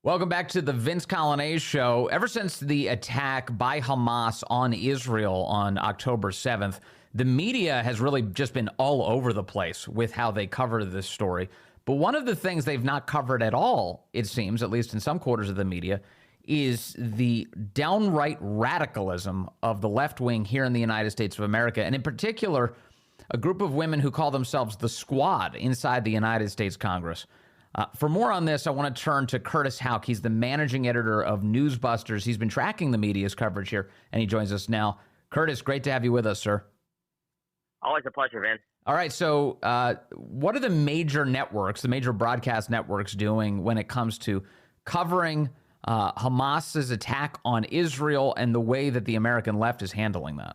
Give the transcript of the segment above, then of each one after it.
Welcome back to the Vince Coglianese Show. Ever since the attack by Hamas on Israel on October 7th, the media has really just been all over the place with how they cover this story. But one of the things they've not covered at all, it seems, at least in some quarters of the media, is the downright radicalism of the left wing here in the United States of America, and in particular, a group of women who call themselves the Squad inside the United States Congress. For more on this, I want to turn to Curtis Houck. He's the managing editor of NewsBusters. He's been tracking the media's coverage here, and he joins us now. Curtis, great to have you with us, sir. Always a pleasure, Vince. All right, so what are the major networks, the major broadcast networks doing when it comes to covering Hamas's attack on Israel and the way that the American left is handling that?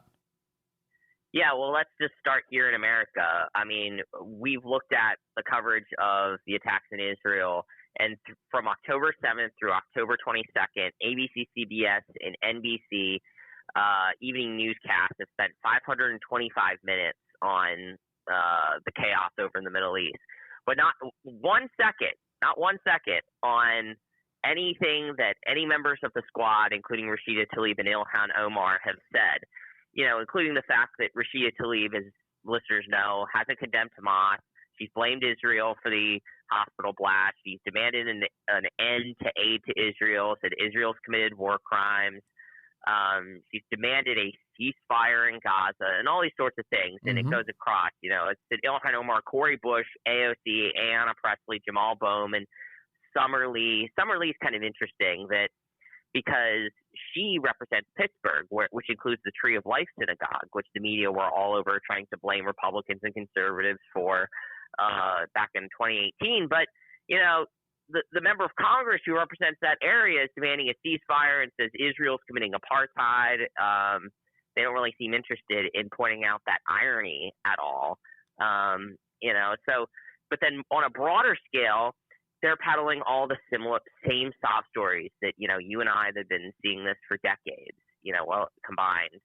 Yeah, well, let's just start here in America. I mean, we've looked at the coverage of the attacks in Israel, and from October 7th through October 22nd, ABC, CBS, and NBC evening newscasts have spent 525 minutes on the chaos over in the Middle East. But not one second on anything that any members of the Squad, including Rashida Tlaib and Ilhan Omar, have said. You know, including the fact that Rashida Tlaib, as listeners know, hasn't condemned Hamas. She's blamed Israel for the hospital blast. She's demanded an end to aid to Israel, said Israel's committed war crimes. She's demanded a ceasefire in Gaza and all these sorts of things. And it goes across, you know, it's said Ilhan Omar, Cori Bush, AOC, Ayanna Pressley, Jamal Bowman, Summer Lee. Summer Lee's kind of interesting because she represents Pittsburgh, which includes the Tree of Life Synagogue, which the media were all over trying to blame Republicans and conservatives for back in 2018. But, you know, the member of Congress who represents that area is demanding a ceasefire and says Israel's committing apartheid. They don't really seem interested in pointing out that irony at all. You know, so, but then on a broader scale, they're peddling all the same sob stories that, you know, you and I have been seeing this for decades, you know, well, combined,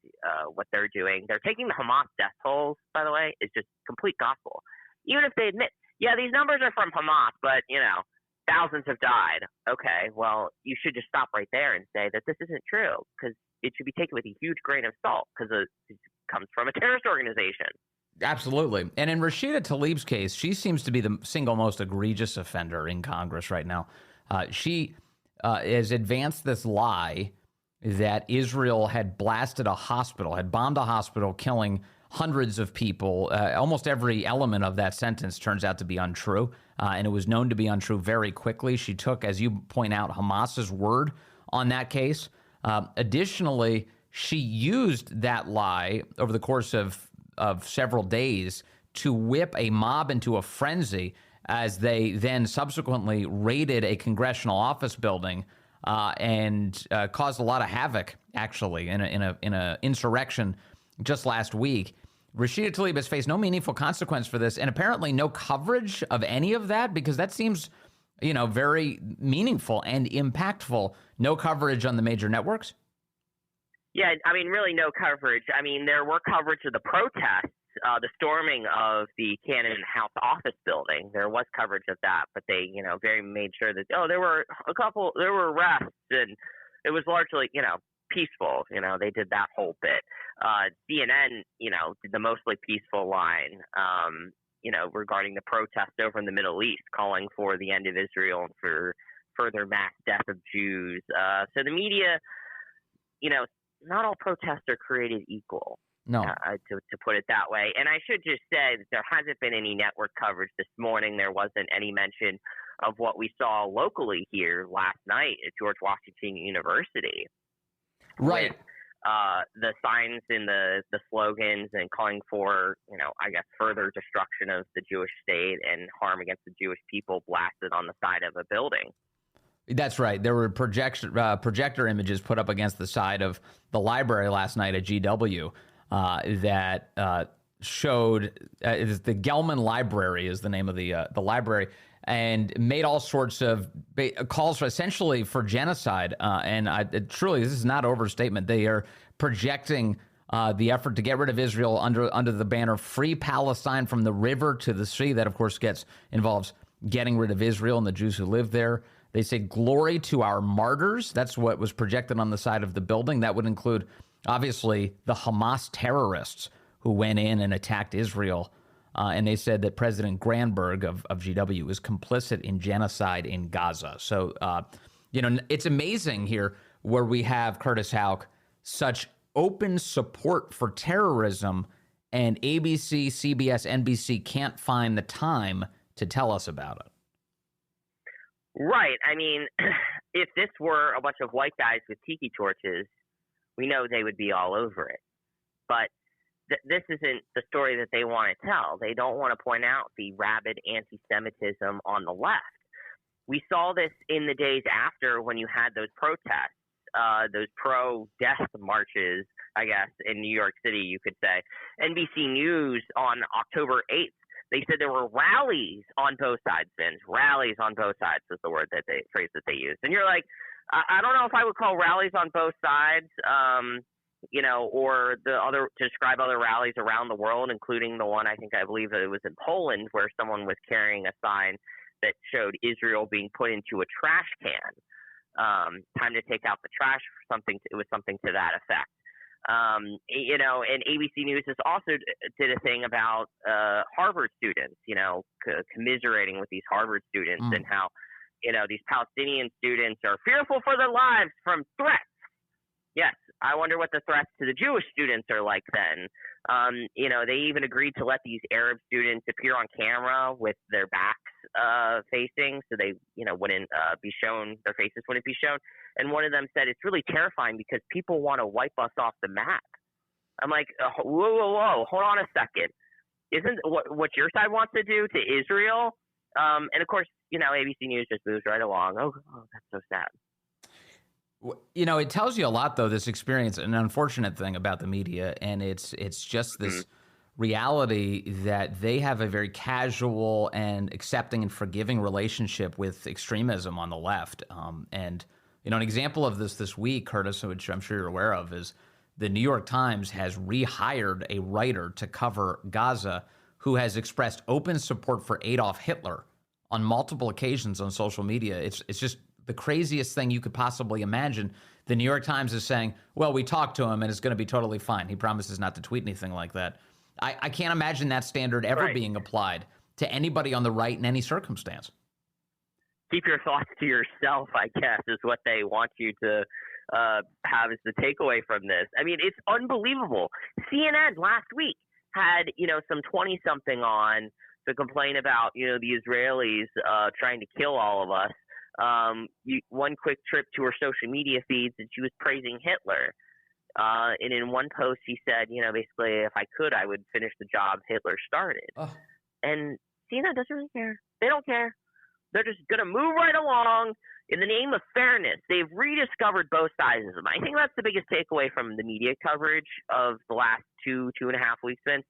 what they're doing. They're taking the Hamas death tolls, by the way, is just complete gospel. Even if they admit, yeah, these numbers are from Hamas, but, you know, thousands have died. Okay, well, you should just stop right there and say that this isn't true, because it should be taken with a huge grain of salt, because it comes from a terrorist organization. Absolutely. And in Rashida Tlaib's case, she seems to be the single most egregious offender in Congress right now. She has advanced this lie that Israel had blasted a hospital, had bombed a hospital, killing hundreds of people. Almost every element of that sentence turns out to be untrue, and it was known to be untrue very quickly. She took, as you point out, Hamas's word on that case. Additionally, she used that lie over the course of several days to whip a mob into a frenzy as they then subsequently raided a congressional office building and caused a lot of havoc, actually, in a insurrection just last week. Rashida Tlaib has faced no meaningful consequence for this, and apparently no coverage of any of that, because that seems, you know, very meaningful and impactful. No coverage on the major networks. Yeah, I mean, really no coverage. I mean, there were coverage of the protests, the storming of the Cannon House office building. There was coverage of that, but they, you know, very made sure that, there were arrests, and it was largely, you know, peaceful. You know, they did that whole bit. CNN, you know, did the mostly peaceful line, you know, regarding the protest over in the Middle East, calling for the end of Israel and for further mass death of Jews. So the media, you know, not all protests are created equal, to put it that way. And I should just say that there hasn't been any network coverage this morning. There wasn't any mention of what we saw locally here last night at George Washington University. Right. With, the signs and the slogans and calling for, you know, I guess further destruction of the Jewish state and harm against the Jewish people blasted on the side of a building. That's right. There were projector images put up against the side of the library last night at GW that showed the Gelman Library is the name of the library, and made all sorts of calls for essentially for genocide. And truly, this is not overstatement. They are projecting the effort to get rid of Israel under the banner "Free Palestine from the river to the sea." That, of course, involves getting rid of Israel and the Jews who live there. They say, glory to our martyrs. That's what was projected on the side of the building. That would include, obviously, the Hamas terrorists who went in and attacked Israel. And they said that President Granberg of GW is complicit in genocide in Gaza. So, it's amazing here where we have Curtis Houck, such open support for terrorism, and ABC, CBS, NBC can't find the time to tell us about it. Right. I mean, if this were a bunch of white guys with tiki torches, we know they would be all over it. But this isn't the story that they want to tell. They don't want to point out the rabid anti-Semitism on the left. We saw this in the days after when you had those protests, those pro-death marches, I guess, in New York City, you could say. NBC News on October 8th, they said there were rallies on both sides, Vince. Rallies on both sides is the phrase that they used. And you're like, I don't know if I would call rallies on both sides, or to describe other rallies around the world, including the one I believe it was in Poland where someone was carrying a sign that showed Israel being put into a trash can. Time to take out the trash. It was something to that effect. And ABC News has also did a thing about Harvard students, commiserating with these Harvard students and how, these Palestinian students are fearful for their lives from threats. Yes, I wonder what the threats to the Jewish students are like then. They even agreed to let these Arab students appear on camera with their backs facing, so they, wouldn't be shown, their faces wouldn't be shown. And one of them said, it's really terrifying because people want to wipe us off the map. I'm like, whoa, hold on a second. Isn't what your side wants to do to Israel? And of course, ABC News just moves right along. Oh, that's so sad. It tells you a lot, though, this experience, an unfortunate thing about the media, and it's just this reality that they have a very casual and accepting and forgiving relationship with extremism on the left. And an example of this week, Curtis, which I'm sure you're aware of, is the New York Times has rehired a writer to cover Gaza who has expressed open support for Adolf Hitler on multiple occasions on social media. It's just the craziest thing you could possibly imagine. The New York Times is saying, well, we talked to him and it's going to be totally fine. He promises not to tweet anything like that. I can't imagine that standard ever being applied to anybody on the right in any circumstance. Keep your thoughts to yourself, I guess, is what they want you to have as the takeaway from this. I mean, it's unbelievable. CNN last week had, some 20-something on to complain about, the Israelis trying to kill all of us. One quick trip to her social media feeds, and she was praising Hitler. And in one post, she said, basically, if I could, I would finish the job Hitler started. And CNN doesn't really care. They don't care. They're just going to move right along in the name of fairness. They've rediscovered both sides of them. I think that's the biggest takeaway from the media coverage of the last 2.5 weeks. Since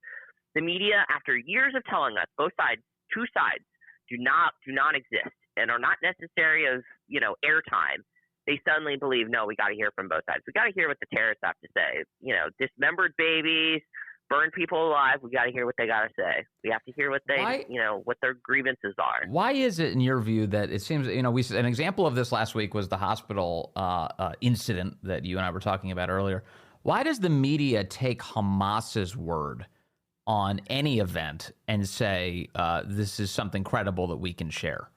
the media, after years of telling us both sides, two sides do not exist and are not necessary of, airtime, they suddenly believe, no, we got to hear from both sides. We got to hear what the terrorists have to say. Dismembered babies, burn people alive. We got to hear what they got to say. We have to hear what they, what their grievances are. Why is it, in your view, that it seems, an example of this last week was the hospital incident that you and I were talking about earlier. Why does the media take Hamas's word on any event and say this is something credible that we can share?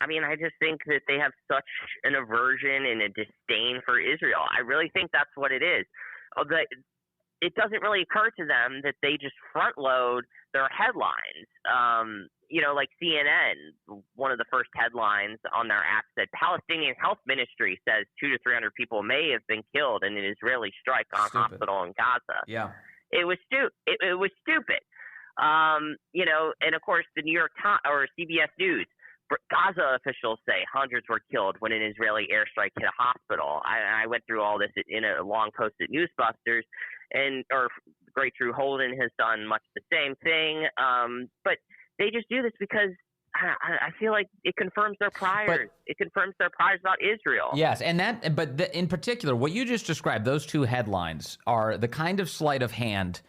I mean, I just think that they have such an aversion and a disdain for Israel. I really think that's what it is. It doesn't really occur to them that they just front load their headlines. Like CNN, one of the first headlines on their app said, Palestinian Health Ministry says 200 to 300 people may have been killed in an Israeli strike on a hospital in Gaza. Yeah. It was stupid. And of course, the New York Times or CBS News, Gaza officials say hundreds were killed when an Israeli airstrike hit a hospital. I went through all this in a long post at NewsBusters, or Great Drew Holden has done much the same thing. But they just do this because I feel like it confirms their priors. It confirms their priors about Israel. Yes, and in particular, what you just described, those two headlines are the kind of sleight of hand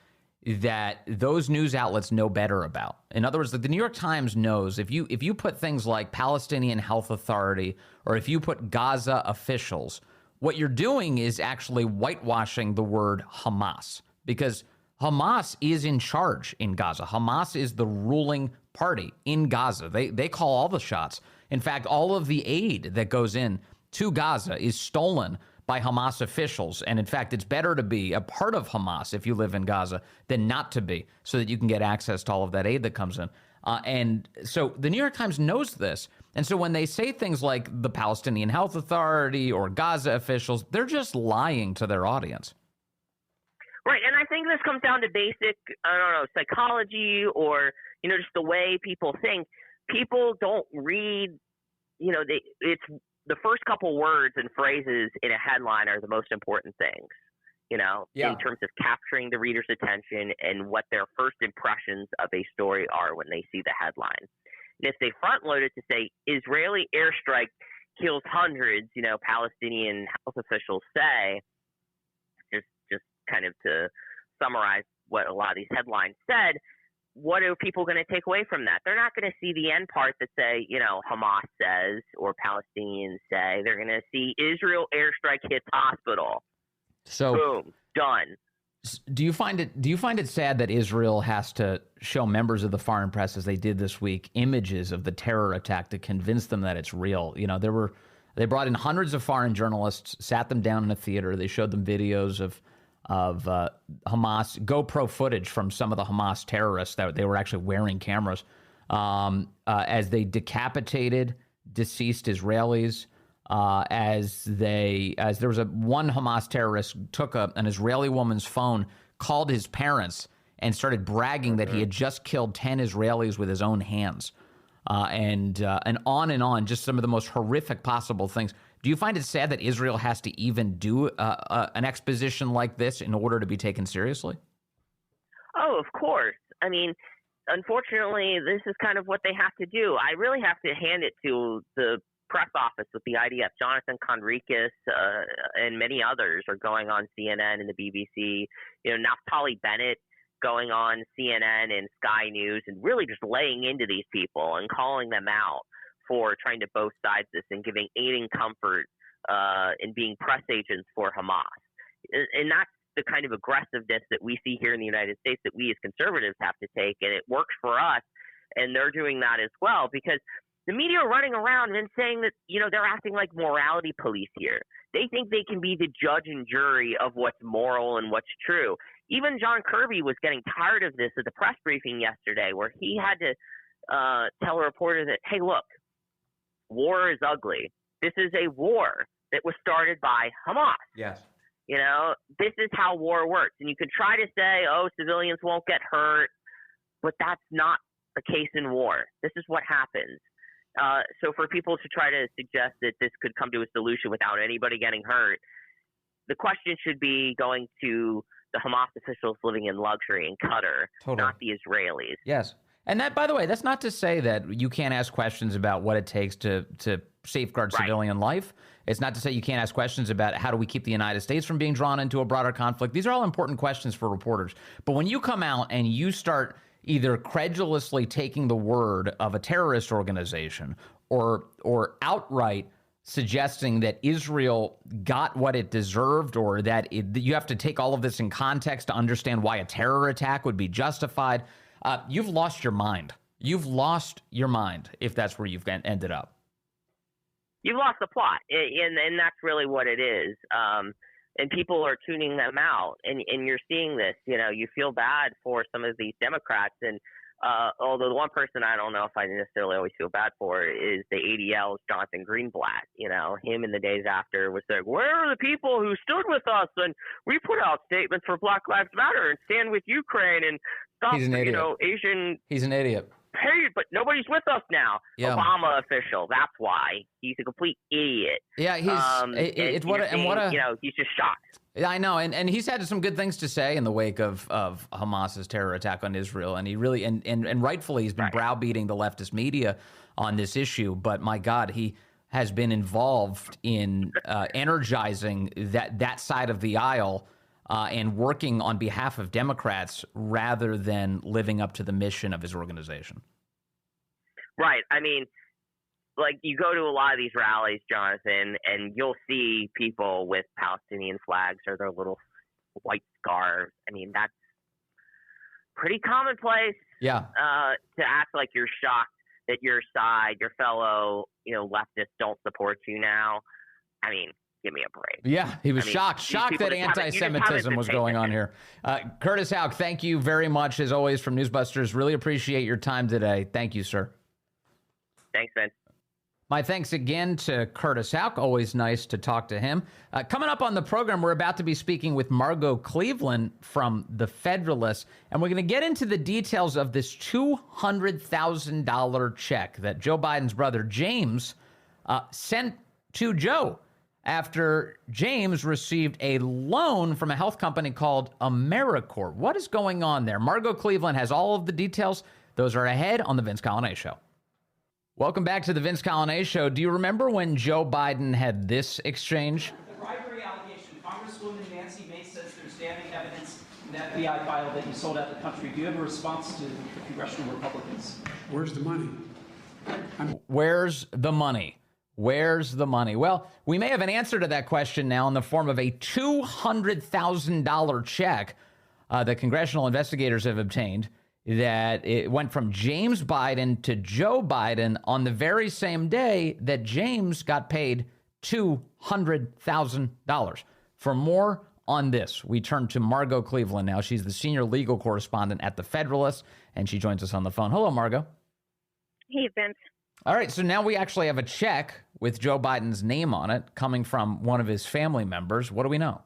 that those news outlets know better about. In other words, the New York Times knows if you put things like Palestinian Health Authority or if you put Gaza officials, what you're doing is actually whitewashing the word Hamas, because Hamas is in charge in Gaza. Hamas is the ruling party in Gaza. They call all the shots. In fact, all of the aid that goes in to Gaza is stolen by Hamas officials. And in fact, it's better to be a part of Hamas if you live in Gaza than not to be, so that you can get access to all of that aid that comes in. And so the New York Times knows this. And so when they say things like the Palestinian Health Authority or Gaza officials, they're just lying to their audience. Right, and I think this comes down to basic, psychology or, just the way people think. People don't read, it's the first couple words and phrases in a headline are the most important things, in terms of capturing the reader's attention and what their first impressions of a story are when they see the headline. And if they front load it to say, Israeli airstrike kills hundreds, Palestinian health officials say, just kind of to summarize what a lot of these headlines said, what are people going to take away from that? They're not going to see the end part that say, Hamas says or Palestinians say. They're going to see Israel airstrike hits hospital. So boom, done. Do you find it sad that Israel has to show members of the foreign press, as they did this week, images of the terror attack to convince them that it's real? They brought in hundreds of foreign journalists, sat them down in a theater. They showed them videos of Hamas GoPro footage from some of the Hamas terrorists that they were actually wearing cameras as they decapitated deceased Israelis. As there was one Hamas terrorist took an Israeli woman's phone, called his parents, and started bragging that he had just killed 10 Israelis with his own hands, and on, just some of the most horrific possible things. Do you find it sad that Israel has to even do an exposition like this in order to be taken seriously? Oh, of course. I mean, unfortunately, this is kind of what they have to do. I really have to hand it to the press office with the IDF. Jonathan Conricus and many others are going on CNN and the BBC. Naftali Bennett going on CNN and Sky News and really just laying into these people and calling them out for trying to both sides this and giving aid and comfort and being press agents for Hamas. And that's the kind of aggressiveness that we see here in the United States that we as conservatives have to take, and it works for us, and they're doing that as well, because the media are running around and saying that, they're acting like morality police here. They think they can be the judge and jury of what's moral and what's true. Even John Kirby was getting tired of this at the press briefing yesterday, where he had to tell a reporter that, hey, look, war is ugly. This is a war that was started by Hamas. Yes. This is how war works. And you can try to say, oh, civilians won't get hurt, but that's not the case in war. This is what happens. So for people to try to suggest that this could come to a solution without anybody getting hurt, the question should be going to the Hamas officials living in luxury in Qatar, not the Israelis. Yes. And that, by the way, that's not to say that you can't ask questions about what it takes to safeguard civilian life. It's not to say you can't ask questions about how do we keep the United States from being drawn into a broader conflict. These are all important questions for reporters. But when you come out and you start either credulously taking the word of a terrorist organization or outright suggesting that Israel got what it deserved, or that you have to take all of this in context to understand why a terror attack would be justified, you've lost your mind. You've lost your mind if that's where you've ended up. You've lost the plot, and that's really what it is. And people are tuning them out, and you're seeing this. You feel bad for some of these Democrats, and although the one person I don't know if I necessarily always feel bad for is the ADL's Jonathan Greenblatt. Him in the days after was like, where are the people who stood with us, and we put out statements for Black Lives Matter and stand with Ukraine and stop, Asian. He's an idiot. Hey, but nobody's with us now. Yeah. Obama official. That's why he's a complete idiot. Yeah, he's he's just shocked. I know, and he's had some good things to say in the wake of Hamas's terror attack on Israel, and he really and rightfully he's been browbeating the leftist media on this issue. But my God, he has been involved in energizing that side of the aisle and working on behalf of Democrats rather than living up to the mission of his organization. Right. I mean, like, you go to a lot of these rallies, Jonathan, and you'll see people with Palestinian flags or their little white scarves. I mean, that's pretty commonplace. Yeah. To act like you're shocked that your side, your fellow, leftists don't support you now. I mean, give me a break. Yeah, he was shocked that anti-Semitism was going on here. Curtis Houck, thank you very much, as always, from Newsbusters. Really appreciate your time today. Thank you, sir. Thanks, Vince. My thanks again to Curtis Houck. Always nice to talk to him. Coming up on the program, we're about to be speaking with Margot Cleveland from The Federalist, and we're going to get into the details of this $200,000 check that Joe Biden's brother James sent to Joe after James received a loan from a health company called AmeriCorps. What is going on there? Margot Cleveland has all of the details. Those are ahead on The Vince Coglianese Show. Welcome back to The Vince Coglianese Show. Do you remember when Joe Biden had this exchange? The bribery allegation, Congresswoman Nancy Mace says there's damning evidence in the FBI file that you sold out the country. Do you have a response to the congressional Republicans? Where's the money? Where's the money? Where's the money? Well, we may have an answer to that question now in the form of a $200,000 check that congressional investigators have obtained, that it went from James Biden to Joe Biden on the very same day that James got paid $200,000. For more on this, we turn to Margot Cleveland now. She's the senior legal correspondent at The Federalist, and she joins us on the phone. Hello, Margot. Hey, Vince. All right, so now we actually have a check with Joe Biden's name on it coming from one of his family members. What do we know?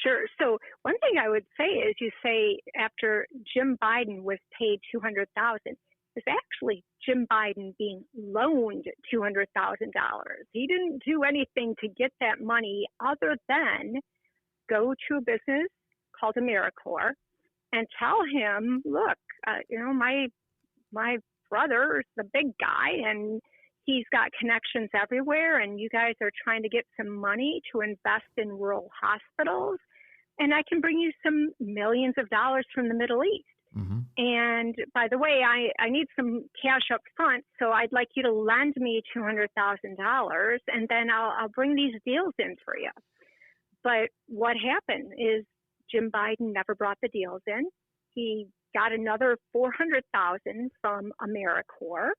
Sure. So one thing I would say is, you say after Jim Biden was paid $200,000, it's actually Jim Biden being loaned $200,000. He didn't do anything to get that money other than go to a business called AmeriCorps and tell him, look, my brother is the big guy and he's got connections everywhere, and you guys are trying to get some money to invest in rural hospitals, and I can bring you some millions of dollars from the Middle East. Mm-hmm. And by the way, I need some cash up front, so I'd like you to lend me $200,000, and then I'll bring these deals in for you. But what happened is Jim Biden never brought the deals in. He got another $400,000 from AmeriCorps,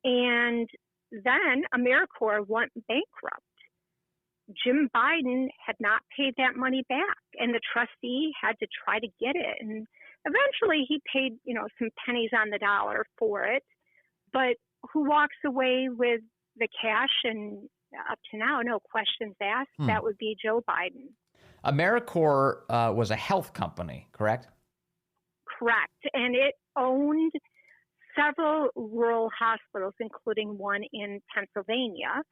and then AmeriCorps went bankrupt. Jim Biden had not paid that money back, and the trustee had to try to get it. And eventually he paid, some pennies on the dollar for it. But who walks away with the cash? And up to now, no questions asked. That would be Joe Biden. AmeriCorps was a health company, correct? Correct. And it owned several rural hospitals, including one in Pennsylvania.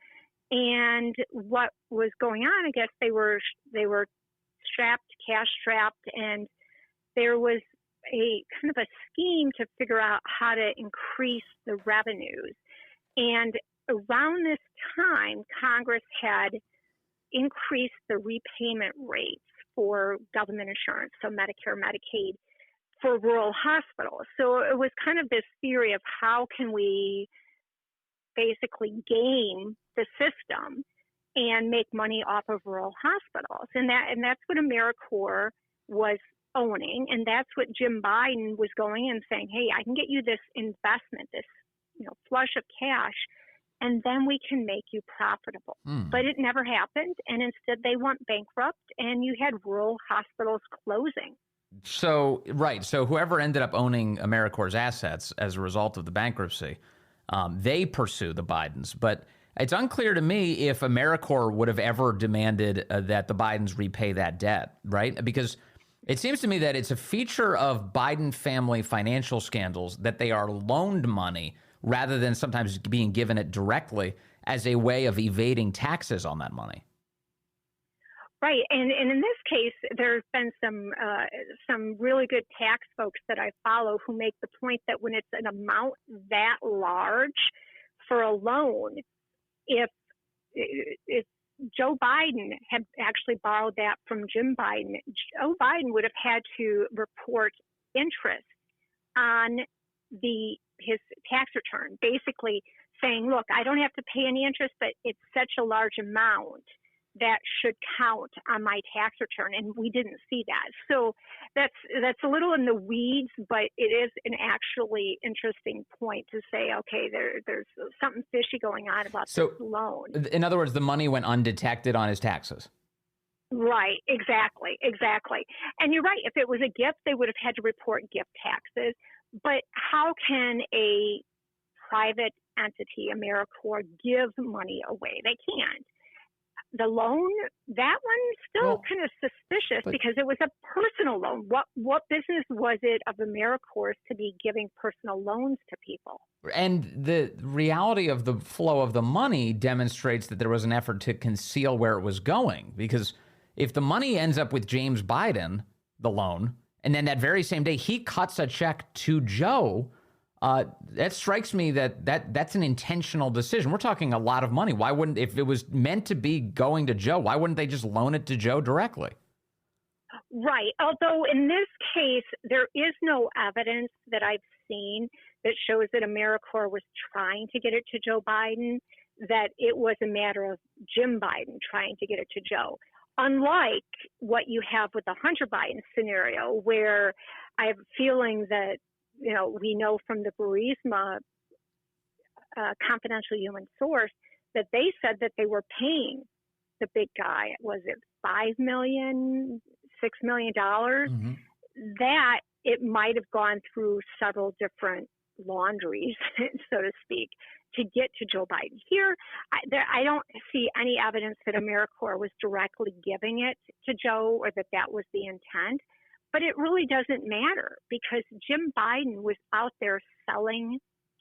And what was going on, I guess they were cash strapped, and there was a kind of a scheme to figure out how to increase the revenues. And around this time, Congress had increased the repayment rates for government insurance, so Medicare, Medicaid, for rural hospitals. So it was kind of this theory of how can we basically game the system and make money off of rural hospitals. And that's what AmeriCorps was owning. And that's what Jim Biden was going and saying, hey, I can get you this investment, this flush of cash, and then we can make you profitable. But it never happened. And instead they went bankrupt, and you had rural hospitals closing. So, right. So whoever ended up owning AmeriCorps' assets as a result of the bankruptcy, they pursue the Bidens. But it's unclear to me if AmeriCorps would have ever demanded that the Bidens repay that debt, right? Because it seems to me that it's a feature of Biden family financial scandals that they are loaned money rather than sometimes being given it directly as a way of evading taxes on that money. Right, and in this case, there's been some really good tax folks that I follow who make the point that when it's an amount that large for a loan, if Joe Biden had actually borrowed that from Jim Biden. Joe Biden would have had to report interest on his tax return, basically saying, look, I don't have to pay any interest, but it's such a large amount that should count on my tax return. And we didn't see that. So that's a little in the weeds, but it is an actually interesting point to say, okay, there's something fishy going on about this loan. In other words, the money went undetected on his taxes. Right, exactly. And you're right. If it was a gift, they would have had to report gift taxes. But how can a private entity, AmeriCorps, give money away? They can't. The loan, that one's still kind of suspicious because it was a personal loan. What business was it of AmeriCorps to be giving personal loans to people? And the reality of the flow of the money demonstrates that there was an effort to conceal where it was going. Because if the money ends up with James Biden, the loan, and then that very same day he cuts a check to Joe, that strikes me that's an intentional decision. We're talking a lot of money. Why wouldn't, if it was meant to be going to Joe, why wouldn't they just loan it to Joe directly? Right. Although in this case, there is no evidence that I've seen that shows that AmeriCorps was trying to get it to Joe Biden, that it was a matter of Jim Biden trying to get it to Joe. Unlike what you have with the Hunter Biden scenario, where I have a feeling that, we know from the Burisma confidential human source that they said that they were paying the big guy, was it $5 million, $6 million? Mm-hmm. That it might have gone through several different laundries, so to speak, to get to Joe Biden. Here, I don't see any evidence that AmeriCorps was directly giving it to Joe or that was the intent. But it really doesn't matter because Jim Biden was out there selling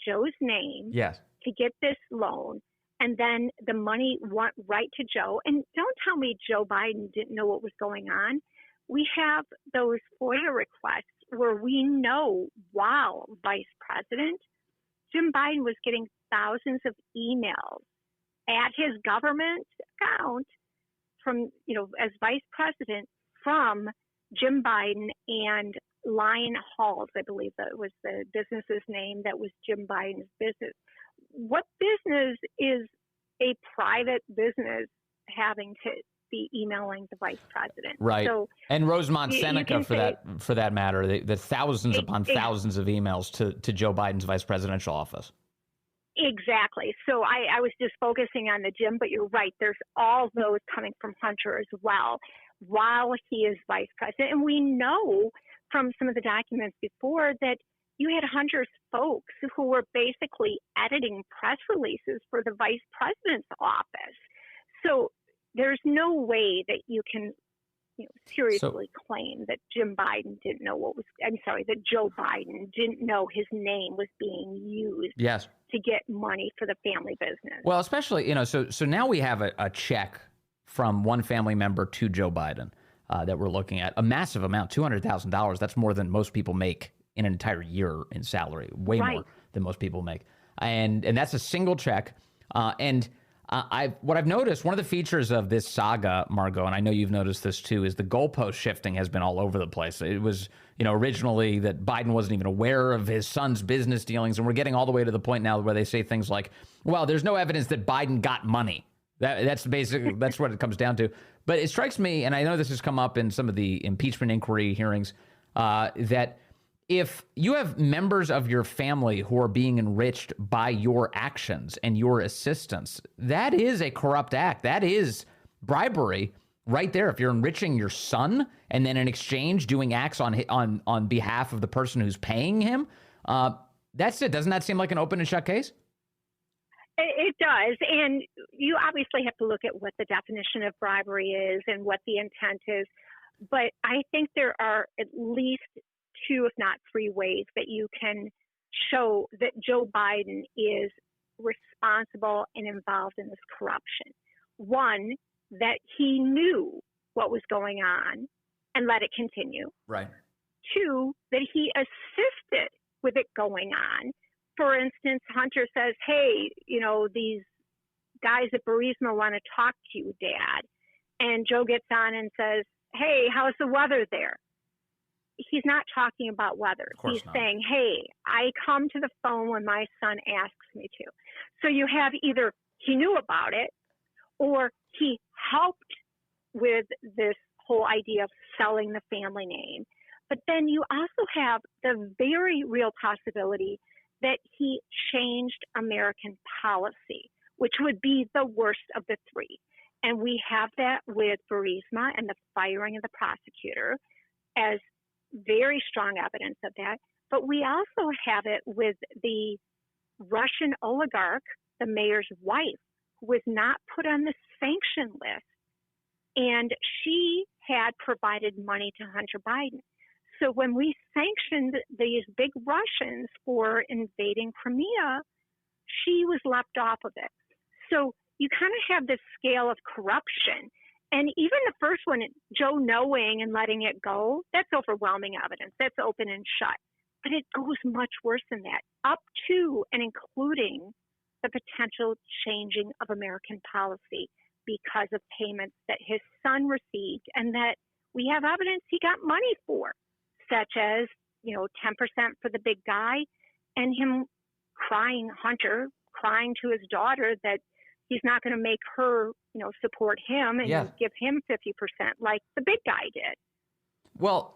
Joe's name to get this loan. And then the money went right to Joe. And don't tell me Joe Biden didn't know what was going on. We have those FOIA requests where we know while vice president, Jim Biden was getting thousands of emails at his government account from, as vice president from Jim Biden and Lion Halls, I believe that was the business's name that was Jim Biden's business. What business is a private business having to be emailing the vice president? Right. So and Rosemont Seneca, for that matter, the thousands upon thousands of emails to Joe Biden's vice presidential office. Exactly. So I was just focusing on the Jim, but you're right. There's all those coming from Hunter as well, while he is vice president. And we know from some of the documents before that you had Hunter's folks who were basically editing press releases for the vice president's office. So there's no way that you can seriously claim that Jim Biden didn't know that Joe Biden didn't know his name was being used to get money for the family business. Well, especially, so now we have a check from one family member to Joe Biden that we're looking at, a massive amount, $200,000. That's more than most people make in an entire year in salary, way more than most people make. And that's a single check. What I've noticed, one of the features of this saga, Margot, and I know you've noticed this too, is the goalpost shifting has been all over the place. It was, originally that Biden wasn't even aware of his son's business dealings, and we're getting all the way to the point now where they say things like, well, there's no evidence that Biden got money. That's basically, that's what it comes down to. But it strikes me, and I know this has come up in some of the impeachment inquiry hearings, that if you have members of your family who are being enriched by your actions and your assistance, that is a corrupt act. That is bribery right there. If you're enriching your son and then in exchange doing acts on behalf of the person who's paying him, that's it. Doesn't that seem like an open and shut case? It does. And you obviously have to look at what the definition of bribery is and what the intent is. But I think there are at least two, if not three ways that you can show that Joe Biden is responsible and involved in this corruption. One, that he knew what was going on and let it continue. Right. Two, that he assisted with it going on. For instance, Hunter says, hey, these guys at Burisma want to talk to you, Dad. And Joe gets on and says, hey, how's the weather there? He's not talking about weather. He's saying, hey, I come to the phone when my son asks me to. So you have either he knew about it or he helped with this whole idea of selling the family name. But then you also have the very real possibility that he changed American policy, which would be the worst of the three. And we have that with Burisma and the firing of the prosecutor as very strong evidence of that. But we also have it with the Russian oligarch, the mayor's wife, who was not put on the sanction list. And she had provided money to Hunter Biden. So when we sanctioned these big Russians for invading Crimea, she was left off of it. So you kind of have this scale of corruption. And even the first one, Joe knowing and letting it go, that's overwhelming evidence. That's open and shut. But it goes much worse than that, up to and including the potential changing of American policy because of payments that his son received and that we have evidence he got money for, such as, 10% for the big guy and him Hunter crying to his daughter that he's not going to make her, support him and give him 50% like the big guy did. Well,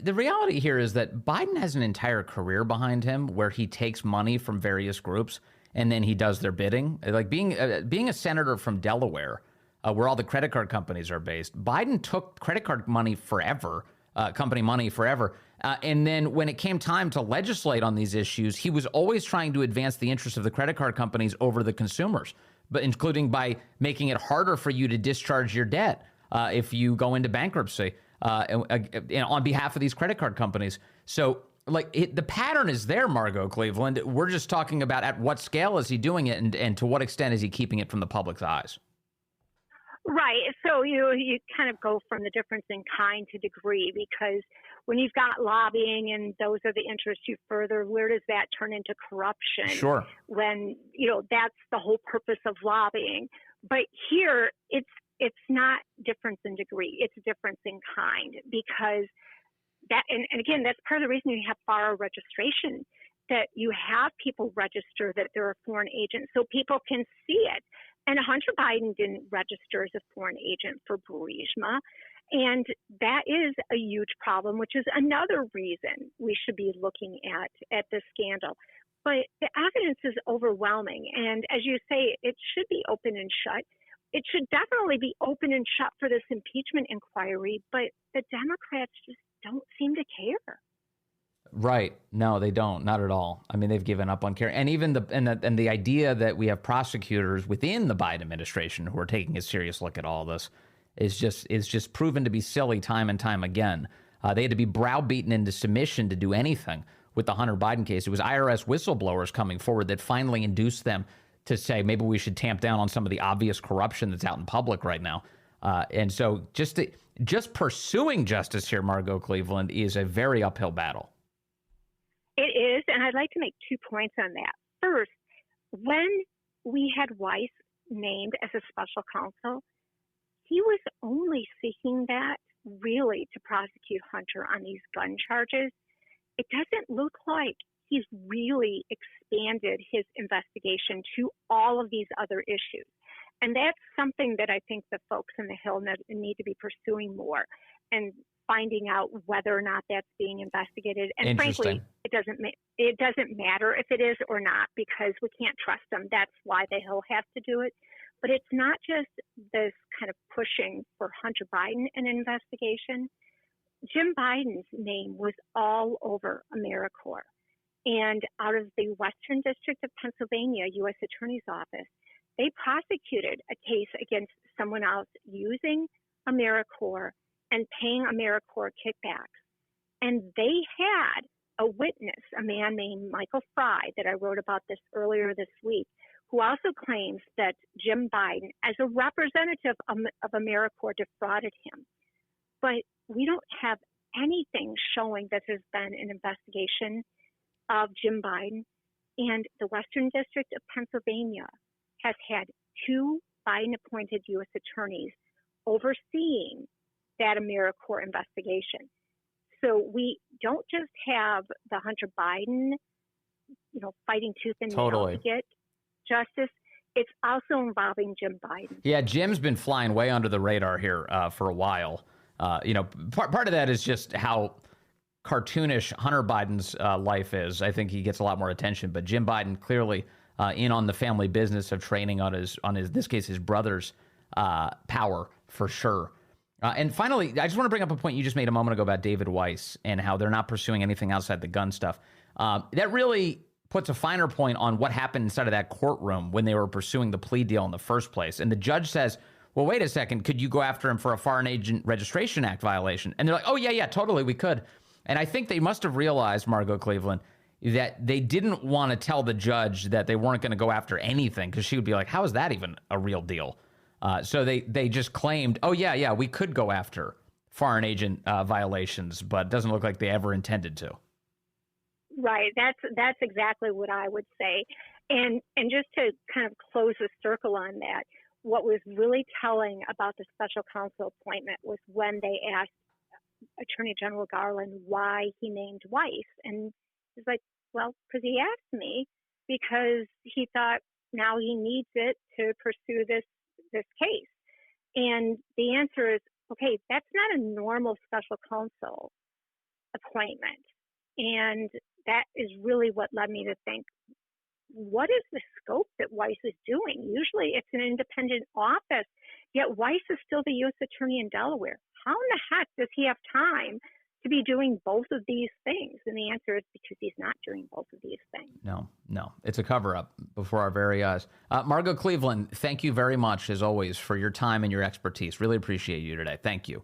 the reality here is that Biden has an entire career behind him where he takes money from various groups and then he does their bidding. Like being a senator from Delaware, where all the credit card companies are based, Biden took credit card money forever, company money forever. And then when it came time to legislate on these issues, he was always trying to advance the interests of the credit card companies over the consumers, but including by making it harder for you to discharge your debt if you go into bankruptcy on behalf of these credit card companies. So the pattern is there, Margot Cleveland. We're just talking about at what scale is he doing it and to what extent is he keeping it from the public's eyes? Right. So you kind of go from the difference in kind to degree, because when you've got lobbying and those are the interests you further, where does that turn into corruption? Sure. When, that's the whole purpose of lobbying. But here it's not difference in degree. It's difference in kind, because that, and again, that's part of the reason you have FARA registration, that you have people register that they're a foreign agent so people can see it. And Hunter Biden didn't register as a foreign agent for Burisma. And that is a huge problem, which is another reason we should be looking at this scandal. But the evidence is overwhelming. And as you say, it should be open and shut. It should definitely be open and shut for this impeachment inquiry. But the Democrats just don't seem to care. Right. No, they don't. Not at all. I mean, they've given up on care. And even the idea that we have prosecutors within the Biden administration who are taking a serious look at all this is just proven to be silly time and time again. They had to be browbeaten into submission to do anything with the Hunter Biden case. It was IRS whistleblowers coming forward that finally induced them to say maybe we should tamp down on some of the obvious corruption that's out in public right now. And so just pursuing justice here, Margot Cleveland, is a very uphill battle. It is, and I'd like to make 2 points on that. First, when we had Weiss named as a special counsel, he was only seeking that really to prosecute Hunter on these gun charges. It doesn't look like he's really expanded his investigation to all of these other issues. And that's something that I think the folks in the Hill need to be pursuing more and finding out whether or not that's being investigated. And frankly, it doesn't matter if it is or not, because we can't trust them. That's why the Hill has to do it. But it's not just this kind of pushing for Hunter Biden an investigation. Jim Biden's name was all over AmeriCorps. And out of the Western District of Pennsylvania U.S. Attorney's Office, they prosecuted a case against someone else using AmeriCorps and paying AmeriCorps kickbacks. And they had a witness, a man named Michael Fry, that I wrote about this earlier this week, who also claims that Jim Biden, as a representative of AmeriCorps, defrauded him. But we don't have anything showing that there's been an investigation of Jim Biden. And the Western District of Pennsylvania has had two Biden-appointed U.S. attorneys overseeing that AmeriCorps investigation. So we don't just have the Hunter Biden, fighting tooth and nail to get justice. It's also involving Jim Biden. Yeah, Jim's been flying way under the radar here for a while. Part of that is just how cartoonish Hunter Biden's life is. I think he gets a lot more attention, but Jim Biden clearly in on the family business of training on his this case, his brother's power for sure. And finally, I just want to bring up a point you just made a moment ago about David Weiss and how they're not pursuing anything outside the gun stuff. That really puts a finer point on what happened inside of that courtroom when they were pursuing the plea deal in the first place. And the judge says, well, wait a second, could you go after him for a Foreign Agent Registration Act violation? And they're like, oh, yeah, totally, we could. And I think they must have realized, Margot Cleveland, that they didn't want to tell the judge that they weren't going to go after anything, because she would be like, how is that even a real deal? So they just claimed, oh, yeah, we could go after foreign agent violations, but it doesn't look like they ever intended to. Right. That's exactly what I would say. And just to kind of close the circle on that, what was really telling about the special counsel appointment was when they asked Attorney General Garland why he named Weiss. And he's like, well, because he asked me, because he thought now he needs it to pursue this case. And the answer is, okay, that's not a normal special counsel appointment. And that is really what led me to think, what is the scope that Weiss is doing? Usually it's an independent office, yet Weiss is still the U.S. Attorney in Delaware. How in the heck does he have time to be doing both of these things? And the answer is because he's not doing both of these things. No, it's a cover-up before our very eyes. Margot Cleveland, thank you very much, as always, for your time and your expertise. Really appreciate you today. Thank you.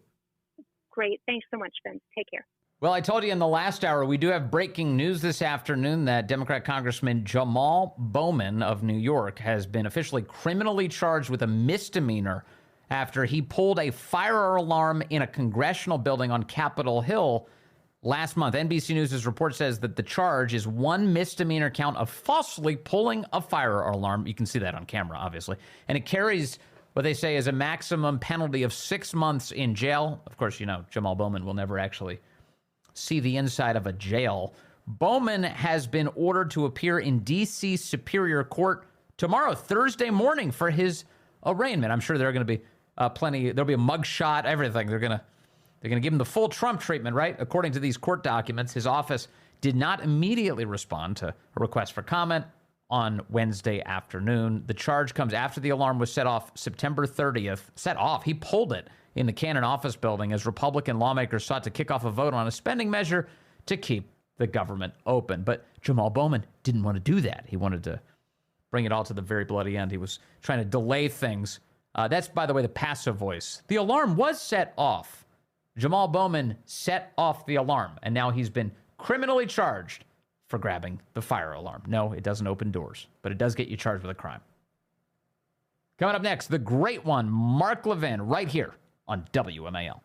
Great. Thanks so much, Vince. Take care. Well, I told you in the last hour, we do have breaking news this afternoon that Democrat Congressman Jamal Bowman of New York has been officially criminally charged with a misdemeanor after he pulled a fire alarm in a congressional building on Capitol Hill last month. NBC News' report says that the charge is one misdemeanor count of falsely pulling a fire alarm. You can see that on camera, obviously. And it carries what they say is a maximum penalty of 6 months in jail. Of course, Jamal Bowman will never actually see the inside of a jail. Bowman has been ordered to appear in D.C. Superior Court tomorrow, Thursday morning, for his arraignment. I'm sure there are going to be plenty. There'll be a mugshot, everything. They're going to give him the full Trump treatment, right? According to these court documents, his office did not immediately respond to a request for comment on Wednesday afternoon. The charge comes after the alarm was set off September 30th. Set off. He pulled it in the Cannon office building as Republican lawmakers sought to kick off a vote on a spending measure to keep the government open. But Jamal Bowman didn't want to do that. He wanted to bring it all to the very bloody end. He was trying to delay things. That's, by the way, the passive voice. The alarm was set off. Jamal Bowman set off the alarm, and now he's been criminally charged for grabbing the fire alarm. No, it doesn't open doors, but it does get you charged with a crime. Coming up next, the great one, Mark Levin, right here on WMAL.